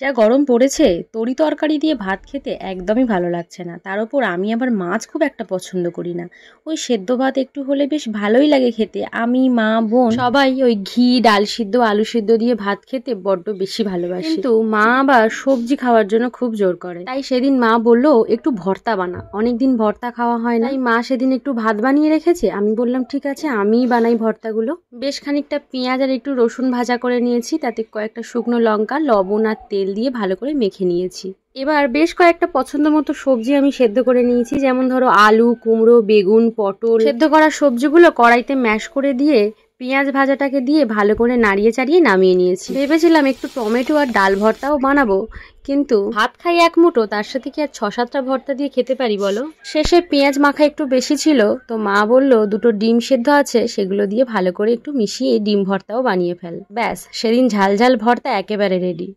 যা গরম পড়েছে, তরি তরকারি দিয়ে ভাত খেতে একদমই ভালো লাগছে না। তার উপর আমি আবার মাছ খুব একটা পছন্দ করি না। ওই সেদ্ধ ভাত একটু হলে বেশ ভালোই লাগে খেতে। আমি, মা, বোন সবাই ওই ঘি, ডাল সিদ্ধ, আলু সিদ্ধ দিয়ে ভাত খেতে বড্ড বেশি ভালোবাসি। কিন্তু মা আবার সবজি খাওয়ার জন্য খুব জোর করে। তাই সেদিন মা বললো একটু ভর্তা বানা, অনেকদিন ভর্তা খাওয়া হয় না। তাই মা সেদিন একটু ভাত বানিয়ে রেখেছে। আমি বললাম ঠিক আছে, আমিই বানাই ভর্তাগুলো। বেশ খানিকটা পেঁয়াজ আর একটু রসুন ভাজা করে নিয়েছি, তাতে কয়েকটা শুকনো লঙ্কা, লবণ আর তেল দিয়ে ভালো করে মেখে নিয়েছি। এবার বেশ কয়েকটা পছন্দ মতো সবজি আমি সেদ্ধ করে নিয়েছি, যেমন ধরো আলু, কুমড়ো, বেগুন, পটল। সেদ্ধ করা সবজিগুলো কড়াইতে ম্যাশ করে দিয়ে পেঁয়াজ ভাজাটাকে দিয়ে ভালো করে নাড়িয়ে চাড়িয়ে নামিয়ে নিয়েছি। ভেবেছিলাম একটু টমেটো আর ডাল ভর্তাও বানাবো, কিন্তু ভাত খাই এক মুঠো, তার সাথে কি আর 6-7টা ভর্তা দিয়ে খেতে পারি বলো। শেষে পেঁয়াজ মাখা একটু বেশি ছিল, তো মা বলল দুটো ডিম সেদ্ধ আছে, সেগুলো দিয়ে ভালো করে একটু মিশিয়ে ডিম ভর্তাও বানিয়ে ফেল। ব্যাস, সেদিন ঝাল ঝাল ভর্তা একেবারে রেডি।